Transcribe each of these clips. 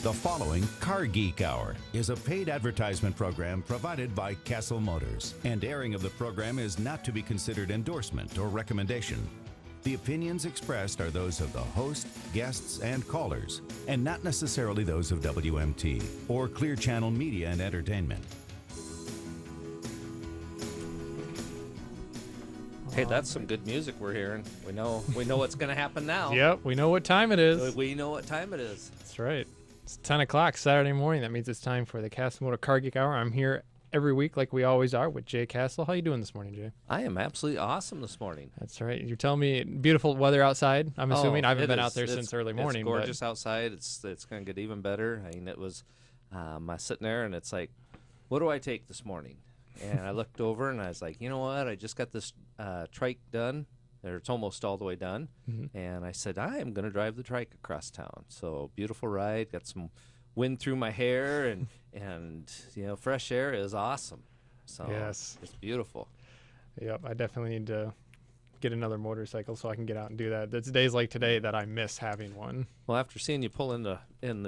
The following Car Geek Hour is a paid advertisement program provided by Cassill Motors, and airing of the program is not to be considered endorsement or recommendation. The opinions expressed are those of the host, guests, and callers, and not necessarily those of WMT or Clear Channel Media and Entertainment. Hey, that's some good music we're hearing. We know what's going to happen now. Yep, we know what time it is. We know what time it is. That's right. It's 10 o'clock Saturday morning. That means it's time for the Cassill Motor Car Geek Hour. I'm here every week like we always are with Jay Cassill. How you doing this morning, Jay? I am absolutely awesome this morning. That's right. You're telling me beautiful weather outside, I'm assuming. I haven't been out there It's since early morning. It's gorgeous outside. It's going to get even better. I mean, it was I sitting there, and it's like, what do I take this morning? And I looked over, and I was like, you know what? I just got this trike done. It's almost all the way done. Mm-hmm. And I said, I am going to drive the trike across town. So beautiful ride. Got some wind through my hair, and fresh air is awesome. So yes, it's beautiful. Yep, I definitely need to get another motorcycle so I can get out and do that. It's days like today that I miss having one. Well, after seeing you pull in the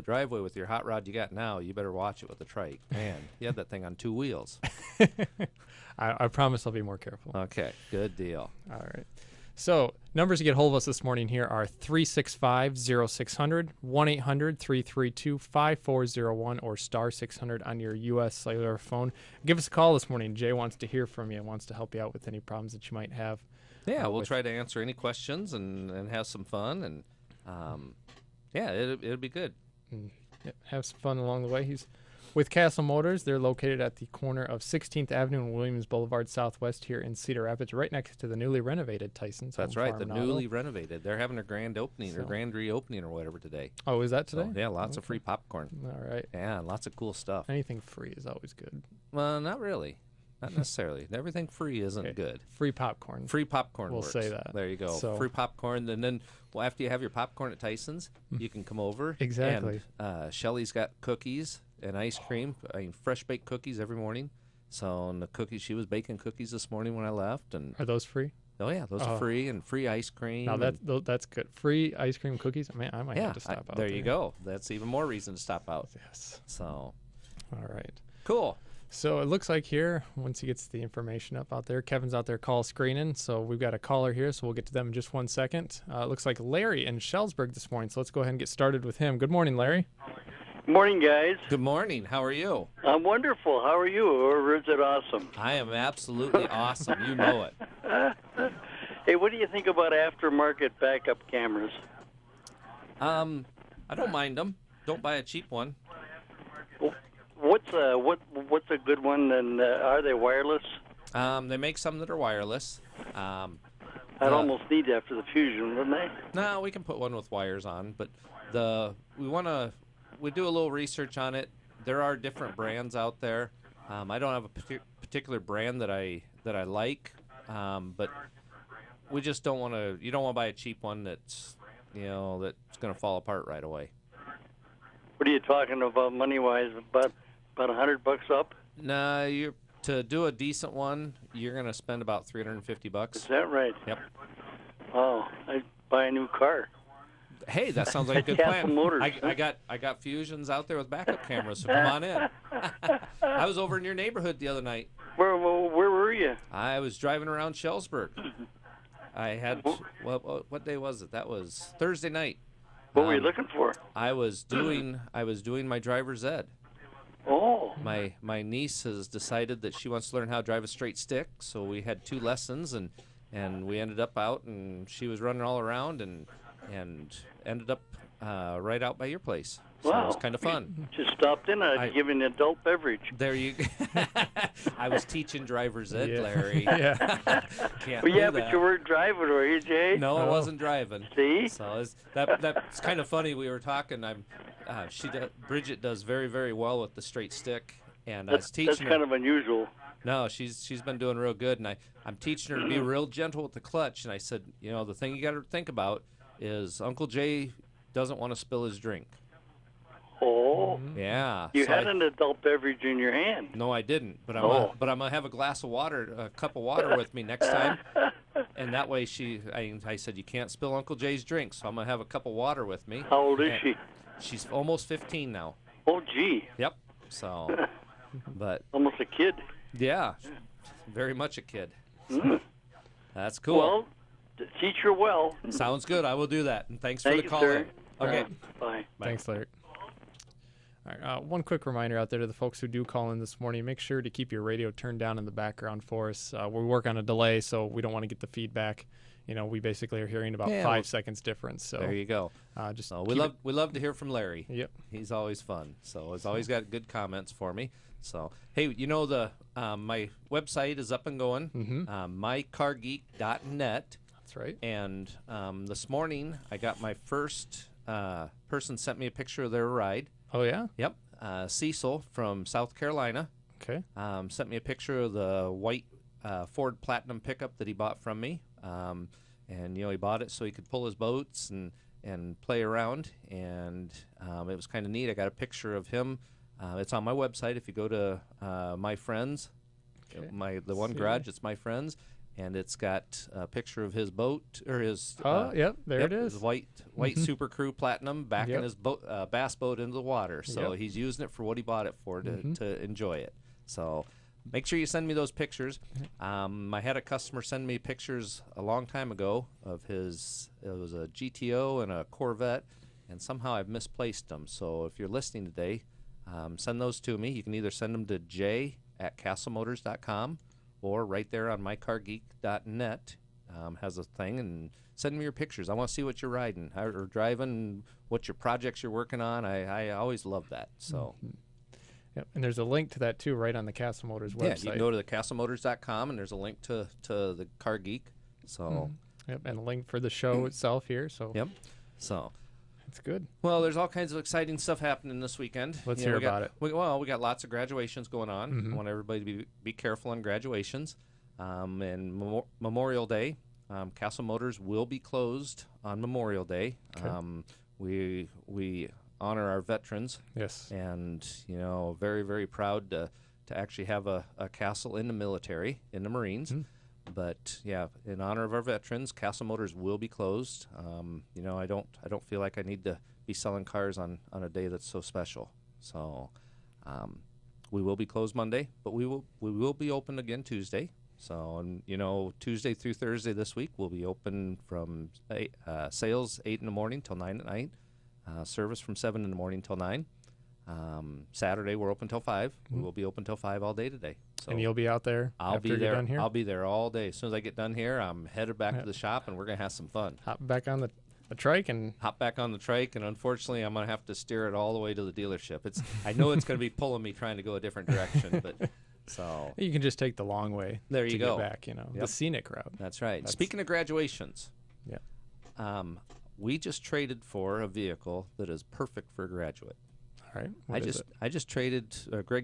driveway with your hot rod you got now, you better watch it with the trike. Man, you had that thing on two wheels. I promise I'll be more careful. Okay, good deal. All right. So numbers to get hold of us this morning here are 365-0600, 1-800-332-5401, or star 600 on your U.S. cellular phone. Give us a call this morning. Jay wants to hear from you and wants to help you out with any problems that you might have. Yeah, we'll try to answer any questions and have some fun. And, it'll be good. Have some fun along the way. He's with Cassill Motors. They're located at the corner of 16th Avenue and Williams Boulevard Southwest here in Cedar Rapids, right next to the newly renovated Tyson's. That's right, the newly renovated. They're having a grand opening or grand reopening or whatever today. Oh, is that today? So, yeah, lots of free popcorn. All right. Yeah, lots of cool stuff. Anything free is always good. Well, not really. Not necessarily. Everything free isn't good. Free popcorn. Free popcorn We'll works. say that. There you go. So, free popcorn. And then after you have your popcorn at Tyson's, you can come over. Exactly. And Shelly's got cookies and ice cream. I mean, fresh-baked cookies every morning. So and the cookies, she was baking cookies this morning when I left. And are those free? Oh, yeah. Those are free, and free ice cream. Now, that's good. Free ice cream cookies? Man, I might have to stop out there. There you go. That's even more reason to stop out. Yes. So. All right. Cool. So it looks like here, once he gets the information up out there, Kevin's out there call screening. So we've got a caller here, so we'll get to them in just 1 second. It looks like Larry in Shellsburg this morning, so let's go ahead and get started with him. Good morning, Larry. Good morning, guys. Good morning. How are you? I'm wonderful. How are you? Or is it awesome? I am absolutely awesome. You know it. Hey, what do you think about aftermarket backup cameras? I don't mind them. Don't buy a cheap one. What's a good one, and are they wireless? They make some that are wireless. I'd almost need that for the Fusion, wouldn't I? No, we can put one with wires on, but we do a little research on it. There are different brands out there. I don't have a particular brand that I like, but we just don't want to. You don't want to buy a cheap one that's going to fall apart right away. What are you talking about money-wise? About $100 up? Nah, to do a decent one, you're going to spend about $350. Is that right? Yep. Oh, I'd buy a new car. Hey, that sounds like a good Cassill plan. Motors. I got Fusions out there with backup cameras, so come on in. I was over in your neighborhood the other night. Where were you? I was driving around Shellsburg. I had what day was it? That was Thursday night. What were you looking for? I was doing my driver's ed. Oh. My niece has decided that she wants to learn how to drive a straight stick, so we had 2 lessons, and we ended up out, and she was running all around, and ended up right out by your place. So wow. It was kind of fun. Just stopped in. I'd give an adult beverage. There you go. I was teaching driver's ed, Larry. Yeah. Can't Well, yeah, do that. but you weren't driving, were you, Jay? No, I wasn't driving. See? So that's kind of funny. We were talking. Bridget does very, very well with the straight stick, and I was teaching that's her. kind of unusual. No, she's been doing real good, and I'm teaching her to be real gentle with the clutch. And I said, the thing you got to think about is Uncle Jay doesn't want to spill his drink. Oh. Yeah. You had an adult beverage in your hand. No, I didn't. But I'm gonna have a glass of water, a cup of water with me next time, and that way I said you can't spill Uncle Jay's drink, so I'm gonna have a cup of water with me. How old is she? She's almost 15 now. Oh, gee. Yep. So, but Almost a kid. yeah, very much a kid. Mm. That's cool. Well, teach her well. Sounds good. I will do that. And thanks for Thank the you, call. sir. In. Okay. Bye. Thanks, Larry. All right, one quick reminder out there to the folks who do call in this morning, make sure to keep your radio turned down in the background for us. We work on a delay, so we don't want to get the feedback. We basically are hearing about 5 seconds difference. So there you go. Just we love to hear from Larry. Yep. He's always fun. So he's always got good comments for me. So hey, the my website is up and going. MyCarGeek.net. That's right. And this morning I got my first person sent me a picture of their ride. Oh yeah. Yep. Cecil from South Carolina. Okay. Sent me a picture of the white Ford Platinum pickup that he bought from me. And he bought it so he could pull his boats and play around. And it was kind of neat. I got a picture of him. It's on my website. If you go to My Friends, the one garage, it's My Friends. And it's got a picture of his boat or his. Yep, there it is. His white Super Crew Platinum backing his boat, bass boat into the water. So he's using it for what he bought it for to enjoy it. So make sure you send me those pictures. I had a customer send me pictures a long time ago of his. It was a GTO and a Corvette, and somehow I've misplaced them. So if you're listening today, send those to me. You can either send them to jay@castlemotors.com. or right there on mycargeek.net has a thing, and send me your pictures. I want to see what you're riding or driving, what your projects you're working on. I always love that. So, Yep. And there's a link to that too, right on the Castle Motors website. Yeah, you can go to the castlemotors.com, and there's a link to the Car Geek. So, Yep, and a link for the show itself here. So, yep. So, it's good. well, there's all kinds of exciting stuff happening this weekend. Let's hear about it. We got lots of graduations going on. I want everybody to be careful on graduations. And Memorial Day, Castle Motors will be closed on Memorial Day. Okay. We honor our veterans. Yes. And, very, very proud to actually have a castle in the military, in the Marines. But yeah, in honor of our veterans, Castle Motors will be closed. I don't feel like I need to be selling cars on a day that's so special. So we will be closed Monday, but we will be open again Tuesday. So and Tuesday through Thursday this week we'll be open from sales 8 in the morning till 9 at night, service from 7 in the morning till 9. Saturday we're open till 5. We will be open till 5 all day today. So and you'll be out there after be you're there. done here? I'll be there all day. As soon as I get done here, I'm headed back to the shop, and we're gonna have some fun. Hop back on the trike and hop back on the trike, and unfortunately, I'm gonna have to steer it all the way to the dealership. I know it's gonna be pulling me trying to go a different direction, but so you can just take the long way. There you go. Get back, the scenic route. That's right. Speaking of graduations, we just traded for a vehicle that is perfect for a graduate. All right. Greg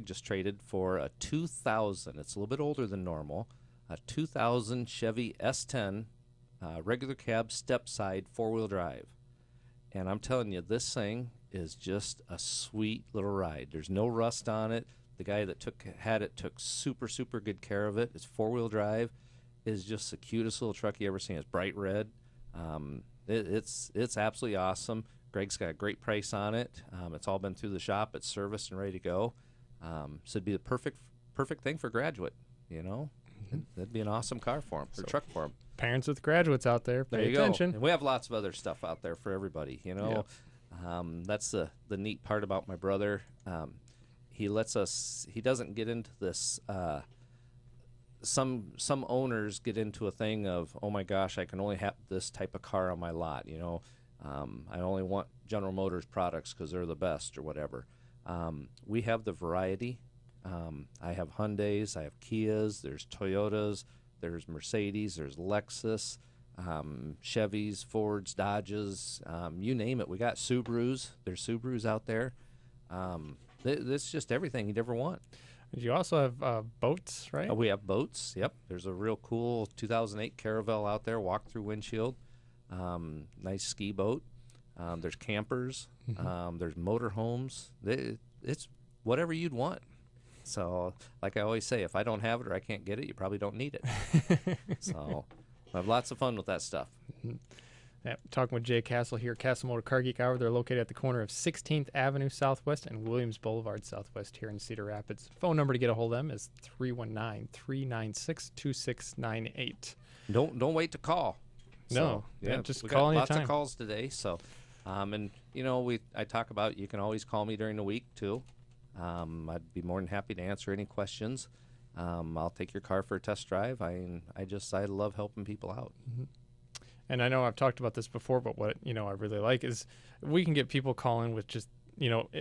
just traded for a 2000. It's a little bit older than normal. A 2000 Chevy S10, regular cab, step side, 4-wheel drive. And I'm telling you, this thing is just a sweet little ride. There's no rust on it. The guy that took super, super good care of it. It's 4-wheel drive. It's just the cutest little truck you ever seen. It's bright red. It's absolutely awesome. Greg's got a great price on it. It's all been through the shop. It's serviced and ready to go. So it'd be the perfect thing for graduate. That'd be an awesome car for him, truck for him. Parents with graduates out there, pay attention. And we have lots of other stuff out there for everybody. That's the neat part about my brother. He doesn't get into this. Some owners get into a thing of, oh my gosh, I can only have this type of car on my lot. I only want General Motors products because they're the best or whatever. We have the variety. I have Hyundais, I have Kias, there's Toyotas, there's Mercedes, there's Lexus, Chevys, Fords, Dodges, you name it. We got Subarus. There's Subarus out there. It's just everything you'd ever want. You also have boats, right? We have boats, yep. There's a real cool 2008 Caravelle out there, walk-through windshield. Nice ski boat. There's campers. There's motorhomes. It's whatever you'd want. So, like I always say, if I don't have it or I can't get it, you probably don't need it. So, I have lots of fun with that stuff. Yeah, talking with Jay Cassill here, Cassill Motor Car Geek Hour. They're located at the corner of 16th Avenue Southwest and Williams Boulevard Southwest here in Cedar Rapids. Phone number to get a hold of them is 319-396-2698. Don't wait to call. No, just call got anytime. Lots of calls today. So, and I talk about you can always call me during the week too. I'd be more than happy to answer any questions. I'll take your car for a test drive. I love helping people out. Mm-hmm. And I know I've talked about this before, but what I really like is we can get people calling with just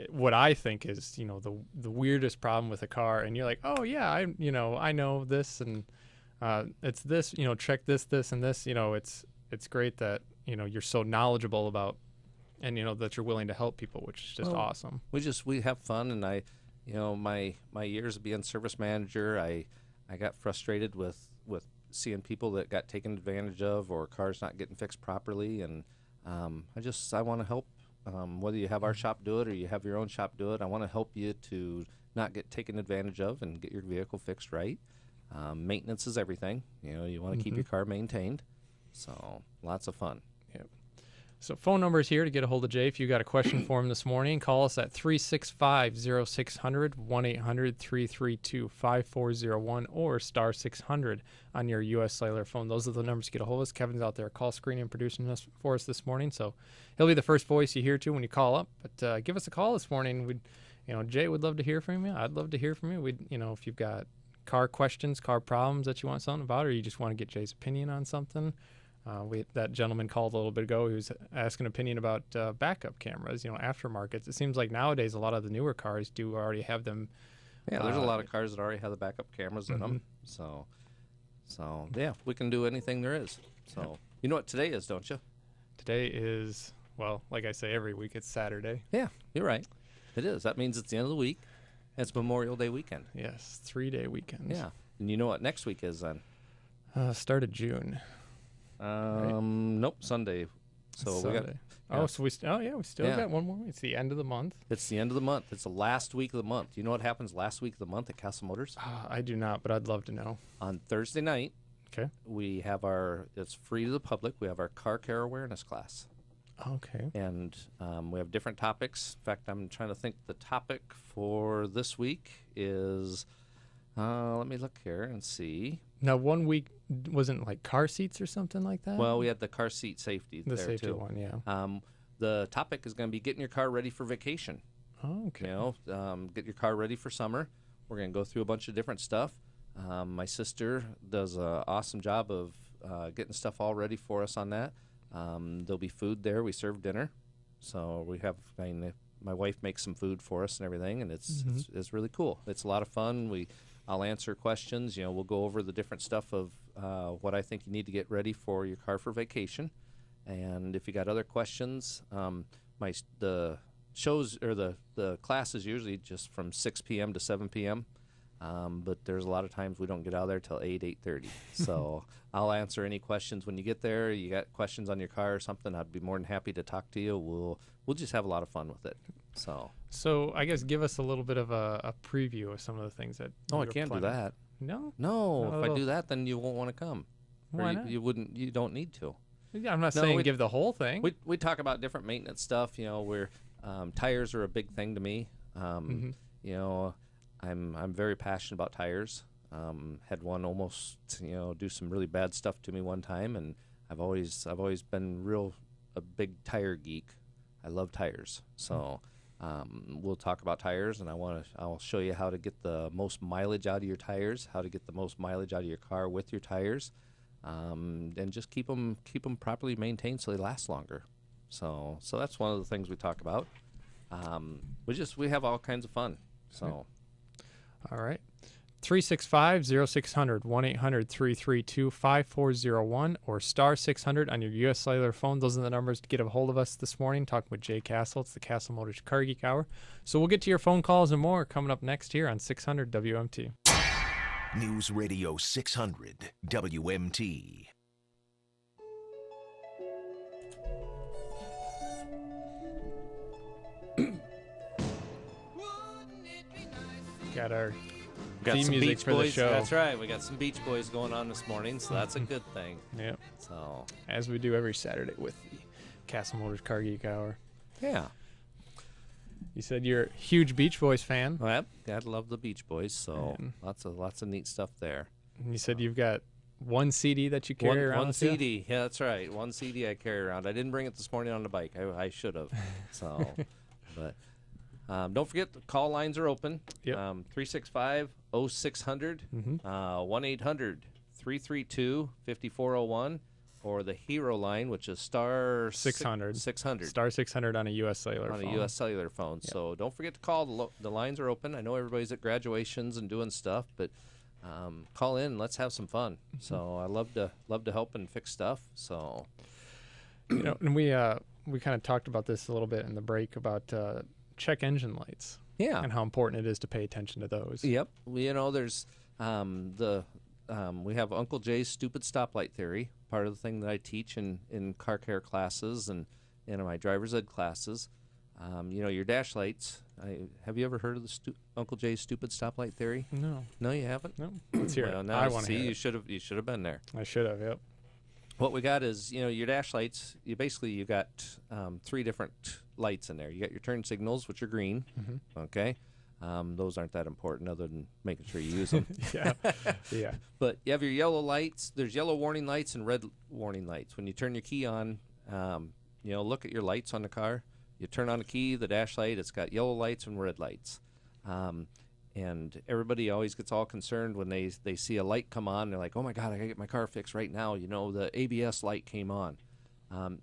what I think is the weirdest problem with a car, and you're like, oh yeah, I know this, and it's this, check this, and this. It's great that you're so knowledgeable about, and that you're willing to help people, which is just awesome. We have fun, and my years of being service manager, I got frustrated with seeing people that got taken advantage of or cars not getting fixed properly, and I want to help. Whether you have our shop do it or you have your own shop do it, I want to help you to not get taken advantage of and get your vehicle fixed right. Maintenance is everything. You want to keep your car maintained, so lots of fun. Yep. So phone number is here to get a hold of Jay. If you got a question for him this morning, call us at 365-0600, 1-800-332-5401, or star 600 on your U.S. cellular phone. Those are the numbers to get a hold of us. Kevin's out there call screening and producing us for us this morning, so he'll be the first voice you hear to when you call up. But give us a call this morning. Jay would love to hear from you. I'd love to hear from you. If you've got car questions, car problems that you want something about, or you just want to get Jay's opinion on something. That gentleman called a little bit ago. He was asking an opinion about backup cameras, aftermarkets. It seems like nowadays a lot of the newer cars do already have them. Yeah, there's a lot of cars that already have the backup cameras in them. So yeah, we can do anything there is. So you know what today is, don't you? Today is, well, like I say every week, it's Saturday. Yeah, you're right. It is. That means it's the end of the week. It's Memorial Day weekend. Yes, 3-day weekend. Yeah. And you know what next week is then? Start of June. Right? Nope, Sunday. So Sunday. we got. So we still got one more. It's the end of the month. It's the end of the month. It's the last week of the month. You know what happens last week of the month at Cassill Motors? I do not, but I'd love to know. On Thursday night, okay, we have it's free to the public. We have our car care awareness class. Okay. And we have different topics. In fact, I'm trying to think. The topic for this week is, let me look here and see. Now, 1 week wasn't like car seats or something like that? Well, we had the car seat safety the there safety too. one, yeah. The topic is going to be getting your car ready for vacation. Oh, okay. Get your car ready for summer. We're going to go through a bunch of different stuff. My sister does an awesome job of getting stuff all ready for us on that. There'll be food there. We serve dinner. So we have, my wife makes some food for us and everything, and it's really cool. It's a lot of fun. I'll answer questions. We'll go over the different stuff of what I think you need to get ready for your car for vacation. And if you got other questions, the shows or the class is usually just from 6 p.m. to 7 p.m. But there's a lot of times we don't get out of there till 8:30. So I'll answer any questions when you get there. You got questions on your car or something, I'd be more than happy to talk to you. We'll just have a lot of fun with it. So I guess give us a little bit of a preview of some of the things that. I can't do that. No. If I do that, then you won't want to come. Why not? You wouldn't. You don't need to. I'm not saying give the whole thing. We talk about different maintenance stuff. Where tires are a big thing to me. I'm very passionate about tires. Had one almost do some really bad stuff to me one time, and I've always been a big tire geek. I love tires, so we'll talk about tires, and I'll show you how to get the most mileage out of your tires, how to get the most mileage out of your car with your tires, and just keep them properly maintained so they last longer. So that's one of the things we talk about. We have all kinds of fun. So. All right. 365-0600, 1-800-332-5401, or star 600 on your U.S. cellular phone. Those are the numbers to get a hold of us this morning. Talking with Jay Cassill. It's the Cassill Motors Car Geek Hour. So we'll get to your phone calls and more coming up next here on 600 WMT. News Radio 600 WMT. Got our Got theme some music Beach for the Boys. show. That's right. We got some Beach Boys going on this morning, so that's a good thing. Yep. So So As we do every Saturday with the Cassill Motors Car Geek Hour. yeah. You said you're a huge Beach Boys fan. Well, gotta love the Beach Boys. So And lots of neat stuff there. you said you've got one CD that you carry around One with you? CD. Yeah, that's right. One CD I carry around. I didn't bring it this morning on the bike. I should have. So, but don't forget the call lines are open. Yep. 365-0600, 1-800-332-5401, or the Hero line, which is star 600. 600 Star 600 on a U.S. cellular on phone. a U.S. cellular phone. Yep. So don't forget to call. The lines are open. I know everybody's at graduations and doing stuff, but call in and let's have some fun. So I love to help and fix stuff. So And we kind of talked about this a little bit in the break about check engine lights. yeah. And how important it is to pay attention to those. Yep. There's we have Uncle Jay's stupid stoplight theory, part of the thing that I teach in car care classes and in my driver's ed classes. Your dash lights. Have you ever heard of the Uncle Jay's stupid stoplight theory? No. No, you haven't. No. Let's hear Well, it. now I want to see. hear You it. should have been there. I should have, yep. What we got is, your dash lights. You got 3 different lights in there. You got your turn signals, which are green. Mm-hmm. Okay, those aren't that important, other than making sure you use them. Yeah. Yeah. But you have your yellow lights. There's yellow warning lights and red warning lights. When you turn your key on, look at your lights on the car. You turn on the key, the dash light. It's got yellow lights and red lights. And everybody always gets all concerned when they see a light come on. They're like, oh, my God, I got to get my car fixed right now. The ABS light came on.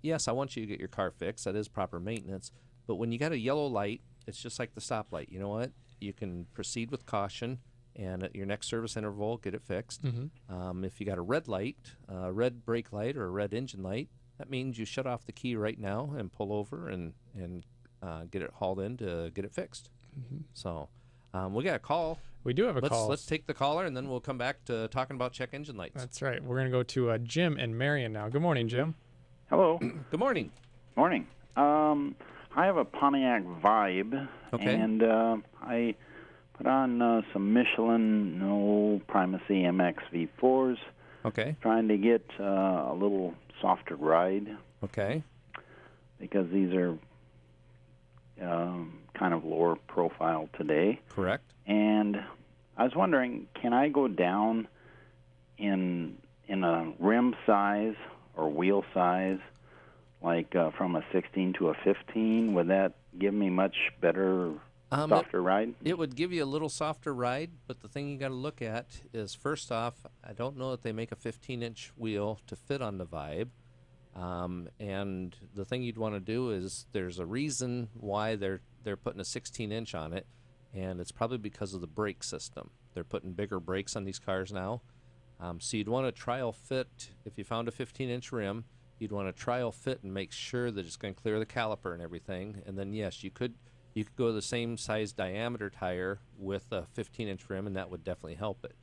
Yes, I want you to get your car fixed. That is proper maintenance. But when you got a yellow light, it's just like the stoplight. You know what? You can proceed with caution, and at your next service interval, get it fixed. Mm-hmm. If you got a red light, a red brake light or a red engine light, that means you shut off the key right now and pull over and get it hauled in to get it fixed. Mm-hmm. So we got a call. We do have a call. Let's take the caller, and then we'll come back to talking about check engine lights. That's right. We're going to go to Jim in Marion now. Good morning, Jim. Hello. Good morning. Morning. I have a Pontiac Vibe, Okay. and I put on some Michelin No Primacy MX V4s, Okay. trying to get a little softer ride Okay. because these are kind of lower profile today. Correct. And I was wondering, can I go down in a rim size or wheel size, like from a 16 to a 15? Would that give me much better, softer ride? It would give you a little softer ride, but the thing you got to look at is, first off, I don't know that they make a 15-inch wheel to fit on the Vibe. And the thing you'd want to do is, there's a reason why they're putting a 16-inch on it, and it's probably because of the brake system. They're putting bigger brakes on these cars now. So you'd want to trial fit. If you found a 15-inch rim, you'd want to trial fit and make sure that it's going to clear the caliper and everything. And then, yes, you could go the same size diameter tire with a 15-inch rim, and that would definitely help it.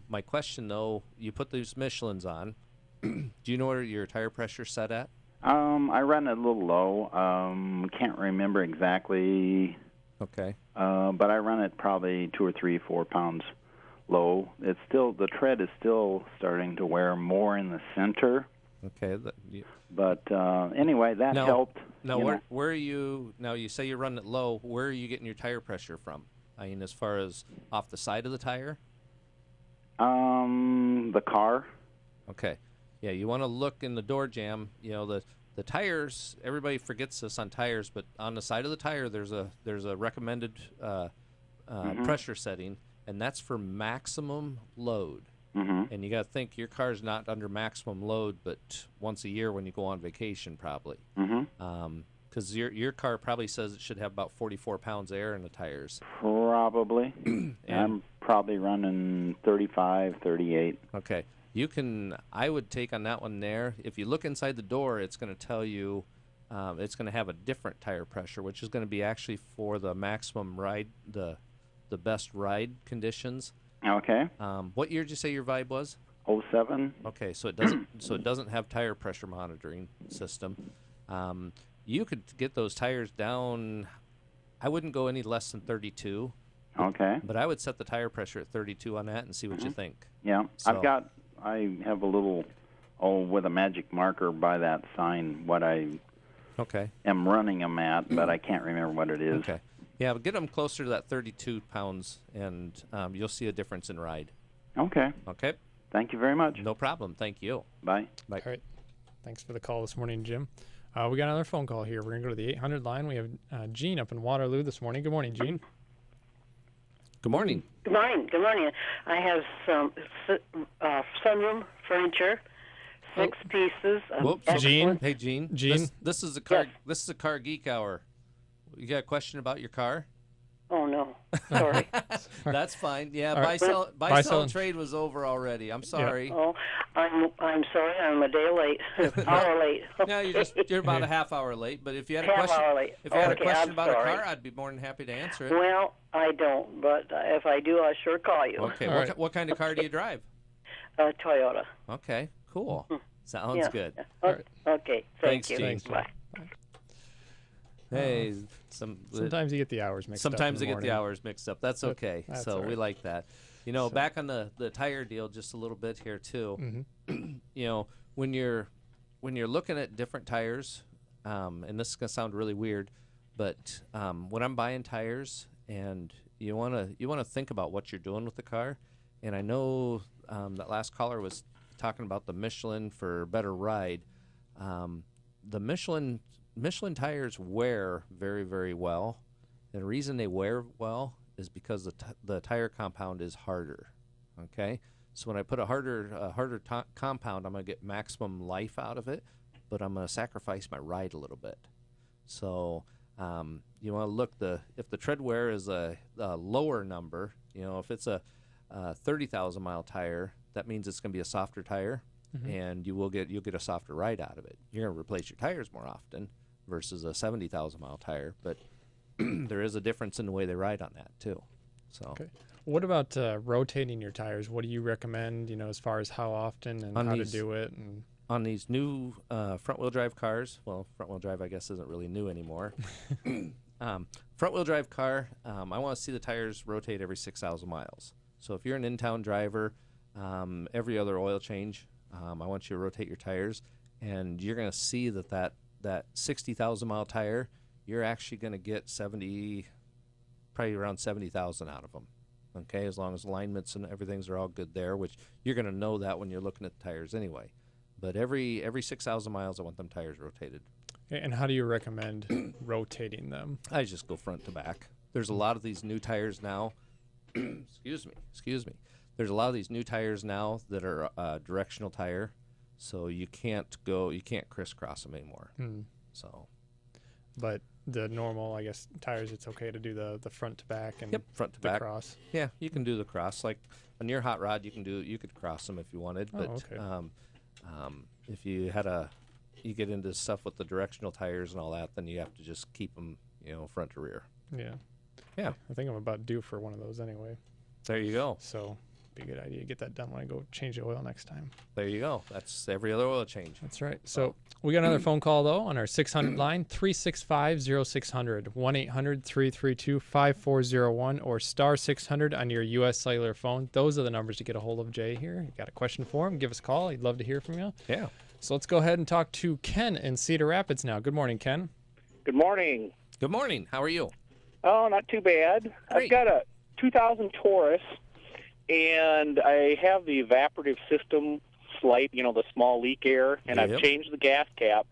My question, though, you put these Michelins on. Do you know where your tire pressure set at? I run it a little low. Can't remember exactly. Okay. But I run it probably 2 or 3, 4 pounds low. It's still, the tread is still starting to wear more in the center. Okay. But anyway, that helped. Now, where are you? Now, you say you're running it low. Where are you getting your tire pressure from? I mean, as far as off the side of the tire? The car. Okay. Yeah, you want to look in the door jamb. The tires. Everybody forgets this on tires, but on the side of the tire, there's a recommended pressure setting, and that's for maximum load. Mm-hmm. And you got to think your car's not under maximum load, but once a year when you go on vacation, probably. Mm-hmm. Because your car probably says it should have about 44 pounds of air in the tires. Probably. I'm probably running 35, 38. Okay. I would take on that one there. If you look inside the door, it's going to tell you, it's going to have a different tire pressure, which is going to be actually for the maximum ride, the best ride conditions. Okay. What year did you say your Vibe was? 07. Okay, so it doesn't have tire pressure monitoring system. You could get those tires down. I wouldn't go any less than 32. Okay. But I would set the tire pressure at 32 on that and see what you think. Yeah. So- I have a little with a magic marker by that sign what I am running them at, but I can't remember what it is. Okay. Yeah, but get them closer to that 32 pounds, and you'll see a difference in ride. Okay. Okay. Thank you very much. No problem. Thank you. Bye. Bye. All right. Thanks for the call this morning, Jim. We got another phone call here. We're going to go to the 800 line. We have Gene up in Waterloo this morning. Good morning, Gene. Good morning. Good morning. Good morning. I have some sunroom furniture, 6 pieces. Whoops, Gene. Hey, Gene. Gene. This is a car. This is a car geek hour. You got a question about your car? Oh no, sorry. That's fine. Yeah, All right. buy sell and trade was over already. I'm sorry. Oh, I'm sorry. I'm a day late, hour late. No, you're about a half hour late. But if you had a Half question, hour late. if you had a Okay, question I'm about sorry. a car, I'd be more than happy to answer it. Well, I don't, but if I do, I'll sure call you. Okay. All right. What kind of car do you drive? Toyota. Okay. Cool. Sounds Yeah. good. All right. Okay. Thanks, Thank you. Gene. Bye. Hey, Sometimes you get the hours mixed up. Sometimes in they the get the morning. hours mixed up. That's okay. That's So all we right. like that. You know, back on the tire deal just a little bit here too. You know, when you're looking at different tires, and this is gonna sound really weird, but when I'm buying tires, and you wanna think about what you're doing with the car, and I know that last caller was talking about the Michelin for better ride. The Michelin tires wear very, very well. And the reason they wear well is because the tire compound is harder. Okay, so when I put a harder compound, I'm gonna get maximum life out of it, but I'm gonna sacrifice my ride a little bit. So you want to look if the tread wear is a lower number. You know, if it's a 30,000 mile tire, that means it's gonna be a softer tire, and you'll get a softer ride out of it. You're gonna replace your tires more often versus a 70,000 mile tire, but there is a difference in the way they ride on that too. So, Okay. What about rotating your tires? What do you recommend? You know, as far as how often and On how these- to do it? And on these new front-wheel drive cars, well, front-wheel drive I guess isn't really new anymore. Front-wheel drive car, I want to see the tires rotate every 6,000 miles. So if you're an in-town driver, every other oil change, I want you to rotate your tires, and you're going to see that 60,000 mile tire, you're actually going to get probably around 70,000 out of them. Okay, as long as alignments and everything's are all good there, which you're going to know that when you're looking at the tires anyway. But every 6,000 miles, I want them tires rotated. and how do you recommend rotating them? I just go front to back. There's a lot of these new tires now. Excuse me. There's a lot of these new tires now that are directional tire, so you can't crisscross them anymore. So, But the normal, I guess, tires, it's okay to do the front to back and front to the back. cross. Yeah, you can do the cross. Like on your hot rod, you could cross them if you wanted. But okay. if you get into stuff with the directional tires and all that, then you have to just keep them, front to rear. Yeah. Yeah. I think I'm about due for one of those anyway. There you go. So be a good idea to get that done when I go change the oil next time. There you go. That's every other oil change. That's right. So we got another phone call, though, on our 600 line, 365-0600, 1-800-332-5401, or star 600 on your U.S. cellular phone. Those are the numbers to get a hold of Jay here. You got a question for him, give us a call. He'd love to hear from you. Yeah. So let's go ahead and talk to Ken in Cedar Rapids now. Good morning, Ken. Good morning. Good morning. How are you? Oh, not too bad. Great. I've got a 2000 Taurus, and I have the evaporative system slight, the small leak air, and Yep. I've changed the gas cap.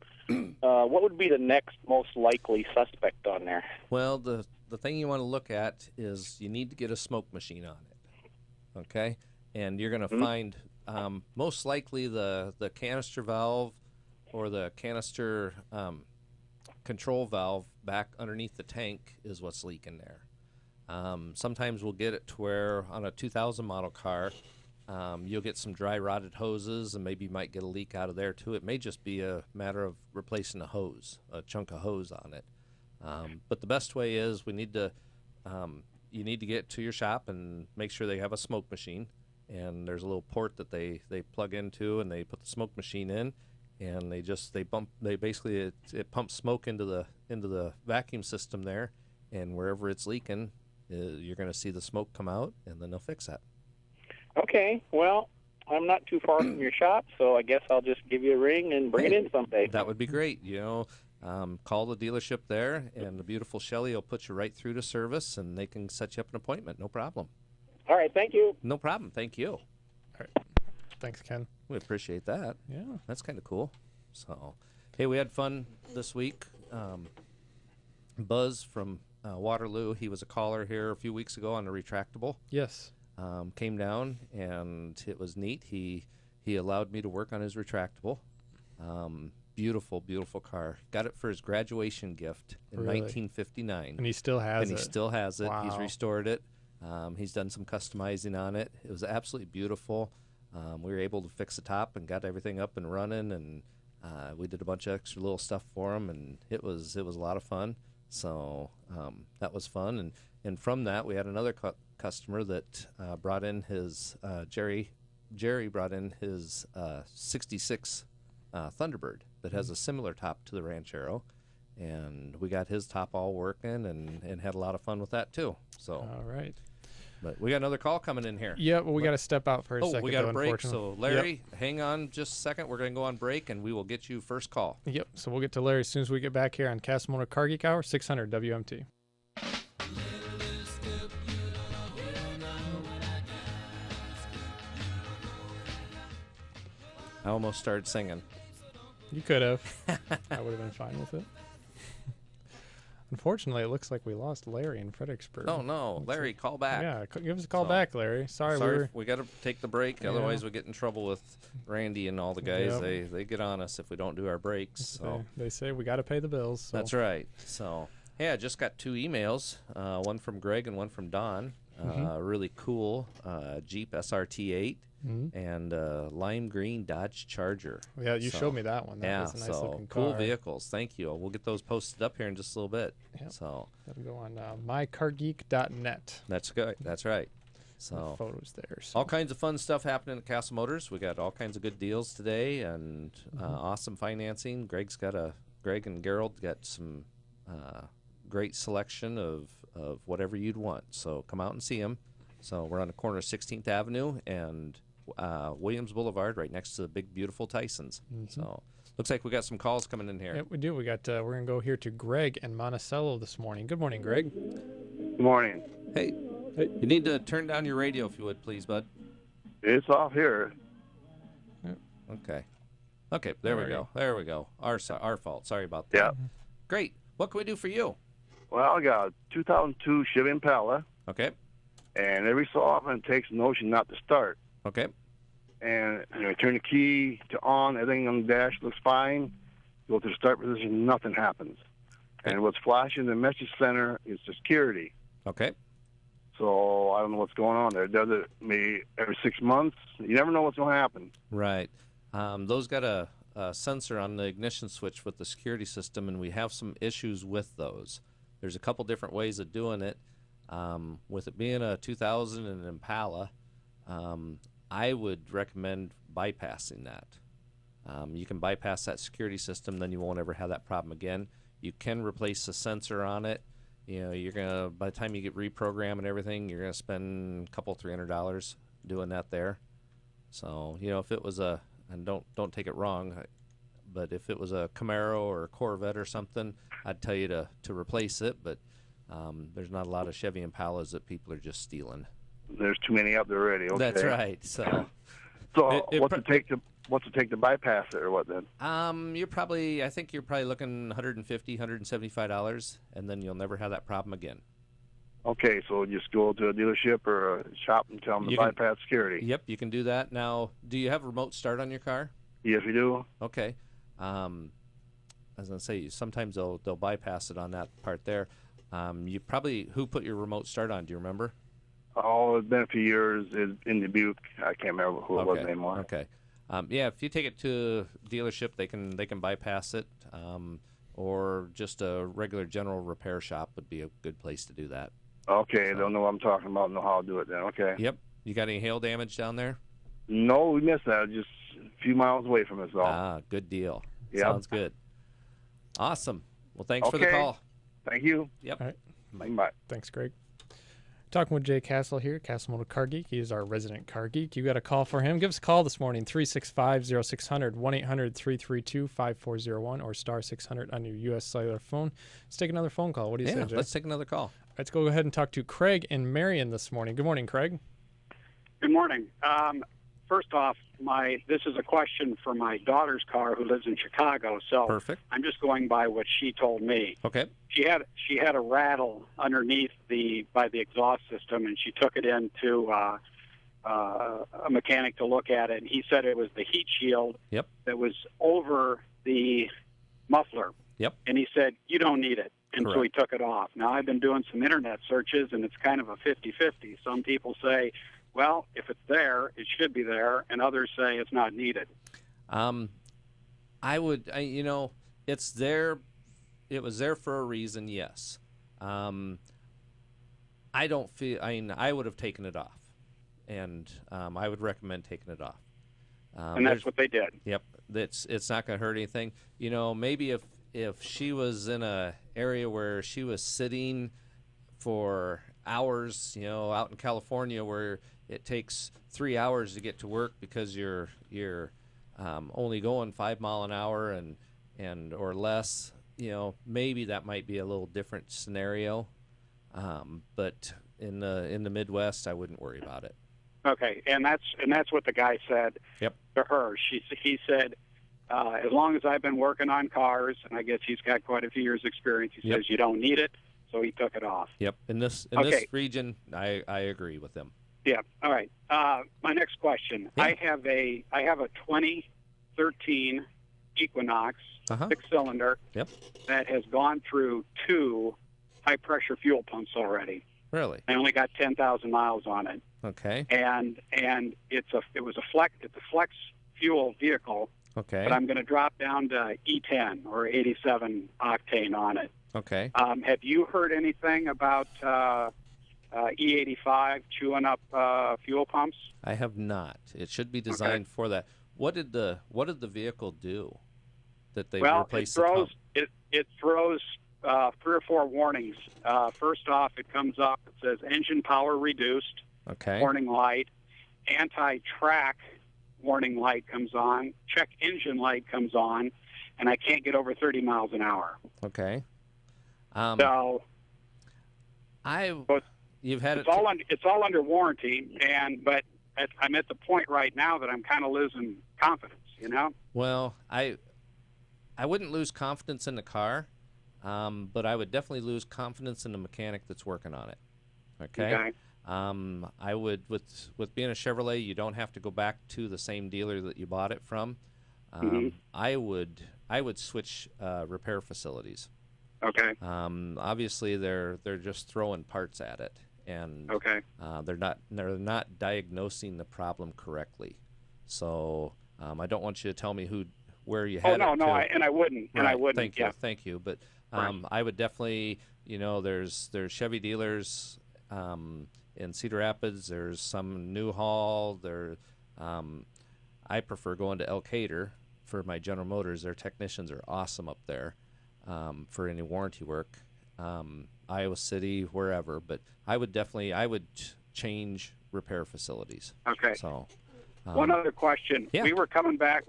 What would be the next most likely suspect on there? Well, the thing you want to look at is you need to get a smoke machine on it. Okay? And you're going to find most likely the canister valve or the canister control valve back underneath the tank is what's leaking there. Sometimes we'll get it to where on a 2000 model car, you'll get some dry rotted hoses, and maybe you might get a leak out of there too. It may just be a matter of replacing a chunk of hose on it. But the best way is you need to get to your shop and make sure they have a smoke machine. And there's a little port that they plug into, and they put the smoke machine in, and it pumps smoke into the vacuum system there, and wherever it's leaking, you're going to see the smoke come out, and then they'll fix that. Okay, well, I'm not too far from your shop, so I guess I'll just give you a ring and bring it in someday. That would be great. Call the dealership there, and the beautiful Shelley will put you right through to service, and they can set you up an appointment. No problem. All right, thank you. No problem. Thank you. All right. Thanks, Ken. We appreciate that. Yeah. That's kind of cool. So, hey, we had fun this week. Buzz from Waterloo, he was a caller here a few weeks ago on a retractable. Yes. Came down, and it was neat. He allowed me to work on his retractable. Beautiful, beautiful car. Got it for his graduation gift in Really? 1959. And he still has it. And he still has it. Wow. He's restored it. He's done some customizing on it. It was absolutely beautiful. We were able to fix the top and got everything up and running, and we did a bunch of extra little stuff for him, and it was a lot of fun. So that was fun. And from that, we had another customer that brought in his Jerry brought in his 66 Thunderbird that has a similar top to the Ranchero, and we got his top all working and had a lot of fun with that too. So All right. But we got another call coming in here. Yeah, well, we got to step out for a second. We got though, a break. unfortunately. So Larry, hang on just a second. We're going to go on break, and we will get you first call. Yep. So we'll get to Larry as soon as we get back here on Cassill Motor Car Geek Hour, 600 WMT. I almost started singing. You could have. I would have been fine with it. Unfortunately, it looks like we lost Larry in Fredericksburg. Oh, no. Larry, call back. Yeah, give us a call back, Larry. Sorry, we got to take the break. Yeah. Otherwise, we get in trouble with Randy and all the guys. Yep. They get on us if we don't do our breaks. So They say we got to pay the bills. So. that's right. So, yeah, I just got 2 emails, one from Greg and one from Don. Really cool Jeep SRT8 and lime green Dodge Charger. Yeah, you showed me that one. That was a nice looking car. Cool vehicles. Thank you. We'll get those posted up here in just a little bit. Yep. So that'll go on mycargeek.net. that's good. That's right. So photos there. So. all kinds of fun stuff happening at Cassill Motors. We got all kinds of good deals today and awesome financing. Greg and Gerald got some great selection of whatever you'd want. So come out and see them. So we're on the corner of 16th Avenue and Williams Boulevard, right next to the big, beautiful Tyson's. So looks like we got some calls coming in here. Yep, we do. We got. We're gonna go here to Greg and Monticello this morning. Good morning, Greg. Good morning. Hey, you need to turn down your radio if you would, please, bud. It's off here. Okay, there we go. There we go. Our fault. Sorry about that. Yeah. Great. What can we do for you? Well, I got a 2002 Chevy Impala, Okay. and every so often it takes an notion not to start. Okay. And turn the key to on, everything on the dash looks fine. Go to the start position, nothing happens. And what's flashing in the message center is the security. Okay. So I don't know what's going on there. It does it maybe every 6 months. You never know what's going to happen. Right. Those got a sensor on the ignition switch with the security system, and we have some issues with those. There's a couple different ways of doing it. With it being a 2000 and an Impala, I would recommend bypassing that. You can bypass that security system, then you won't ever have that problem again. You can replace the sensor on it. You're gonna, by the time you get reprogrammed and everything, you're gonna spend a couple $300 doing that there. So if it was and don't take it wrong, but if it was a Camaro or a Corvette or something, I'd tell you to replace it. But there's not a lot of Chevy Impalas that people are just stealing. There's too many up there already. Okay. That's right. So what's it take to bypass it, or what then? I think you're probably looking $150, $175, and then you'll never have that problem again. Okay, so just go to a dealership or a shop and tell them to bypass security. Yep, you can do that. Now, do you have remote start on your car? Yes, we do. Okay. I was going to say, sometimes they'll bypass it on that part there. Who put your remote start on? Do you remember? Oh, it's been a few years in Dubuque. I can't remember who it was anymore. Okay. If you take it to a dealership, they can bypass it, or just a regular general repair shop would be a good place to do that. Okay, they'll know what I'm talking about and know how to do it then. Okay. Yep. You got any hail damage down there? No, we missed that. Just a few miles away from us all. Ah, good deal. Yep. Sounds good. Awesome. Well, thanks for the call. Thank you. Yep. All right. Bye. Bye. Thanks, Greg. Talking with Jay Cassill here, Cassill Motor Car Geek. He is our resident car geek. You got a call for him. Give us a call this morning, 365-0600, 1-800-332-5401, or star 600 on your U.S. cellular phone. Let's take another phone call. What do you say, Jay? Let's take another call. Let's go ahead and talk to Craig and Marion this morning. Good morning, Craig. Good morning. First off, this is a question for my daughter's car who lives in Chicago. So Perfect. I'm just going by what she told me. Okay. She had a rattle underneath by the exhaust system, and she took it into a mechanic to look at it. And he said it was the heat shield that was over the muffler. Yep. And he said, you don't need it. And so he Correct. took it off. Now, I've been doing some internet searches, and it's kind of a 50-50. Some people say, well, if it's there, it should be there, and others say it's not needed. It's there. It was there for a reason, yes. I would have taken it off, and I would recommend taking it off. And that's what they did. Yep. It's not going to hurt anything. Maybe if she was in a area where she was sitting for hours, out in California where it takes 3 hours to get to work because you're only going 5 mile an hour and or less, maybe that might be a little different scenario. But in the Midwest, I wouldn't worry about it. Okay, and that's what the guy said to her. He said, as long as I've been working on cars, and I guess he's got quite a few years' experience, he says you don't need it, so he took it off. Yep. In this region, I agree with him. Yeah. All right. My next question. Yeah. I have a 2013 Equinox 6-cylinder that has gone through 2 high-pressure fuel pumps already. Really? I only got 10,000 miles on it. Okay. And it's a flex fuel vehicle. Okay. But I'm going to drop down to E10 or 87 octane on it. Okay. Have you heard anything about E85 chewing up fuel pumps? I have not. It should be designed for that. What did the vehicle do that they replaced the pump? It throws 3 or 4 warnings. First off, it comes up. It says engine power reduced. Okay. Warning light. Anti-track warning light comes on. Check engine light comes on, and I can't get over 30 miles an hour. Okay. So you've had it's all under warranty, but I'm at the point right now that I'm kind of losing confidence. Well, I wouldn't lose confidence in the car, but I would definitely lose confidence in the mechanic that's working on it. Okay. I would with being a Chevrolet, you don't have to go back to the same dealer that you bought it from. I would switch repair facilities. Okay. Obviously, they're just throwing parts at it, and they're not diagnosing the problem correctly. So I don't want you to tell me where you had it. No, I wouldn't. Right. And I wouldn't. Thank you. But I would definitely, there's Chevy dealers in Cedar Rapids. There's some Newhall. I prefer going to Elkader for my General Motors. Their technicians are awesome up there for any warranty work. Iowa City, wherever. But I would change repair facilities. Okay. So. One other question. Yeah. We were coming back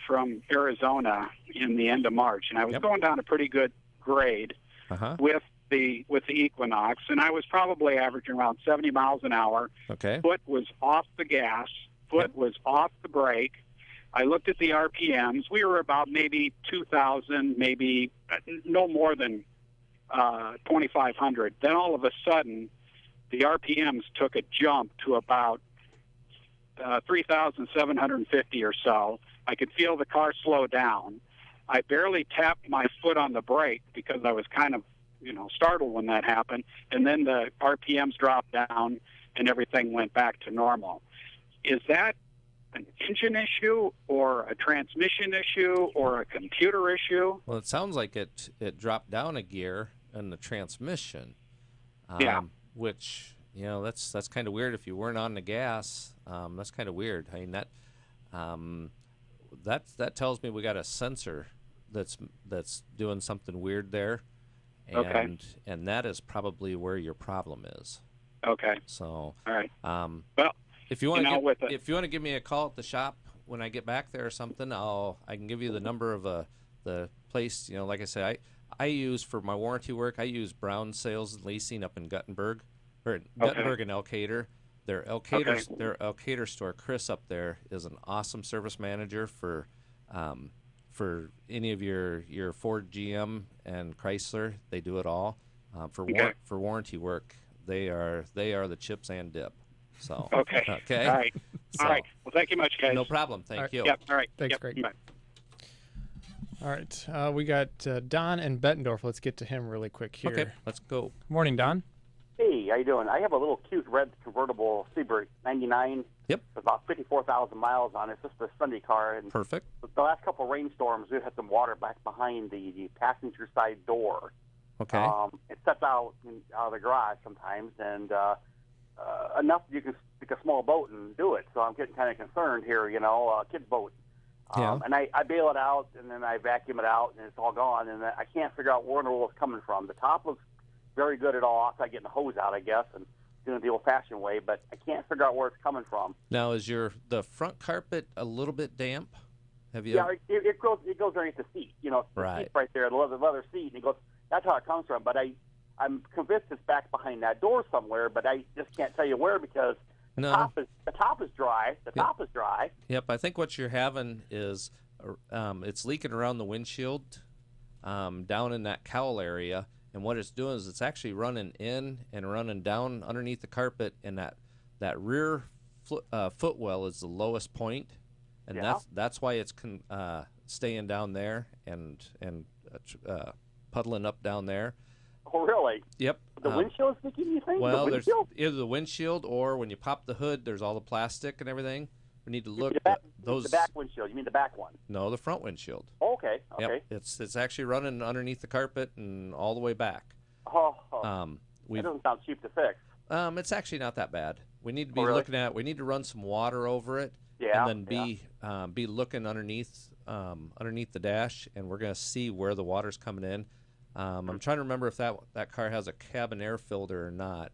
from Arizona in the end of March, and I was going down a pretty good grade with the Equinox, and I was probably averaging around 70 miles an hour. Okay. Foot was off the gas. Foot was off the brake. I looked at the RPMs. We were about maybe 2,000, maybe no more than 2,500. Then all of a sudden, the RPMs took a jump to about 3,750 or so. I could feel the car slow down. I barely tapped my foot on the brake because I was kind of, startled when that happened. And then the RPMs dropped down and everything went back to normal. Is that an engine issue or a transmission issue or a computer issue? Well, it sounds like it dropped down a gear in the transmission. Which, that's kind of weird if you weren't on the gas. That's kind of weird. I mean, that tells me we got a sensor that's doing something weird there, and that is probably where your problem is. Okay. So, all right. Well, if you want to if you want to give me a call at the shop when I get back there or something, I can give you the number of the place. Like I said, I use for my warranty work. I use Brown Sales and Leasing up in Guttenberg, Guttenberg and Elkader. Their Elkader store, Chris up there, is an awesome service manager for any of your Ford, GM, and Chrysler. They do it all. For warranty work, they are the chips and dip. So okay. All right. So, all right. Well, thank you much, guys. No problem. Thank you. Yep. All right. Thanks, Greg. Bye. All right. We got Don in Bettendorf. Let's get to him really quick here. Okay. Let's go. Morning, Don. Hey, how you doing? I have a little cute red convertible Seabird 99. Yep. With about 54,000 miles on it. It's just a Sunday car. And perfect. The last couple of rainstorms, we had some water back behind the passenger side door. Okay. It sets out of the garage sometimes, and enough you can stick a small boat and do it. So I'm getting kind of concerned here, kid's boat. And I bail it out, and then I vacuum it out, and it's all gone. And I can't figure out where in the world it's coming from. The top looks very good at all. Outside getting the hose out, I guess, and doing it the old-fashioned way, but I can't figure out where it's coming from. Now, is the front carpet a little bit damp? Have you? Yeah, it goes underneath the seat. The seat right there, the leather seat, and it goes. That's how it comes from. But I'm convinced it's back behind that door somewhere, but I just can't tell you where because the top is dry. The top is dry. Yep, I think what you're having is it's leaking around the windshield, down in that cowl area. And what it's doing is it's actually running in and running down underneath the carpet, and that rear footwell is the lowest point, and that's why it's staying down there and puddling up down there. Oh, really? Yep. The windshield's leaking, you think? Well, there's either the windshield or when you pop the hood, there's all the plastic and everything. We need to look at those. The back windshield. You mean the back one? No, the front windshield. Oh, okay. Yep. It's actually running underneath the carpet and all the way back. That doesn't sound cheap to fix. It's actually not that bad. We need to be looking at. We need to run some water over it, and then be looking underneath the dash, and we're going to see where the water's coming in. I'm trying to remember if that car has a cabin air filter or not.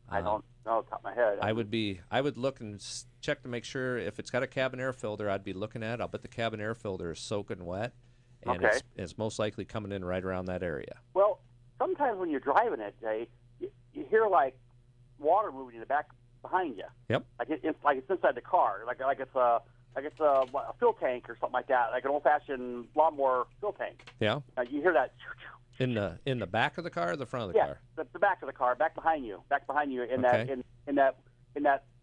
I don't know off the top of my head. I would look and check to make sure if it's got a cabin air filter. I'd be looking at. I'll bet the cabin air filter is soaking wet, and it's most likely coming in right around that area. Well, sometimes when you're driving it, Jay, you hear like water moving in the back behind you. Yep. Like it's inside the car. Like it's a fill tank or something like that. Like an old-fashioned lawnmower fill tank. Yeah. You hear that. In the back of the car or the front of the car? The back of the car, back behind you in that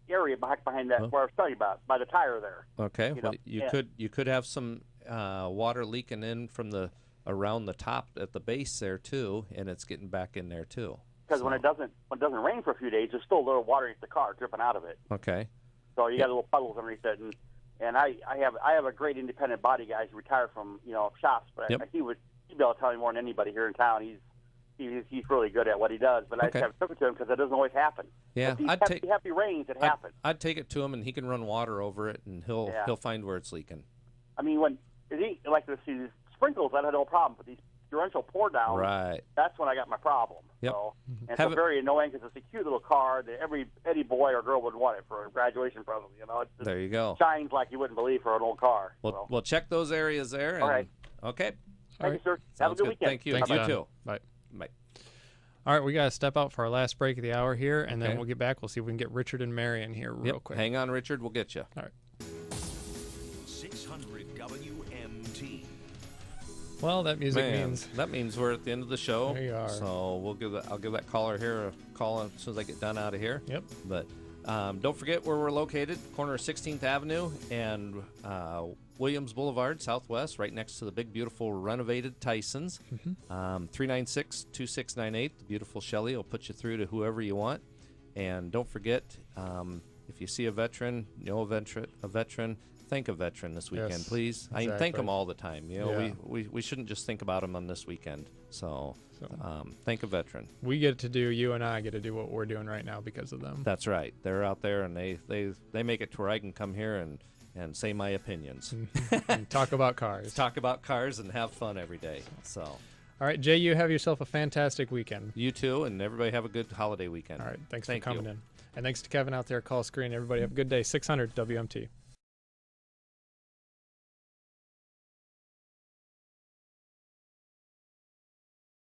area behind that where I was telling you about, by the tire there. Okay. You could have some water leaking in from around the top at the base there too, and it's getting back in there too. Because when it doesn't rain for a few days, there's still a little water in the car dripping out of it. Okay. So you got little puddles underneath it, and I have a great independent body guy who retired from shops, but he'd be able to tell you more than anybody here in town. He's really good at what he does, but I just haven't took it to him because it doesn't always happen. Yeah, heavy rains, it happens. I'd take it to him, and he can run water over it, and he'll find where it's leaking. I mean, when like the sprinkles, I had no problem, but these torrential pour down, that's when I got my problem. Yep. So, and it's very annoying because it's a cute little car that any boy or girl would want it for a graduation present. There you go. Shines like you wouldn't believe for an old car. Well, check those areas there. All right. Okay. Thank you, sir. Have a good weekend. Thank you. Thanks, you Don. too. Bye. Bye. All right, we got to step out for our last break of the hour here, and then we'll get back. We'll see if we can get Richard and Marion here real quick. Hang on, Richard. We'll get you. All right. 600 WMT. Well, that music means we're at the end of the show. There you are. So I'll give that caller here a call as soon as I get done out of here. Yep. But don't forget where we're located, corner of 16th Avenue and Williams Boulevard, Southwest, right next to the big, beautiful, renovated Tyson's. 396-2698. The beautiful Shelley will put you through to whoever you want. And don't forget, if you see a veteran, know a veteran, thank a veteran this weekend, please. Exactly. I thank them all the time. We shouldn't just think about them on this weekend. So thank a veteran. You and I get to do what we're doing right now because of them. That's right. They're out there, and they make it to where I can come here and say my opinions. And talk about cars. Talk about cars and have fun every day. So. All All right, Jay, you have yourself a fantastic weekend. You too, and everybody have a good holiday weekend. All right, thanks Thank for coming you. in. And thanks to Kevin out there, call screen. Everybody have a good day. 600 WMT.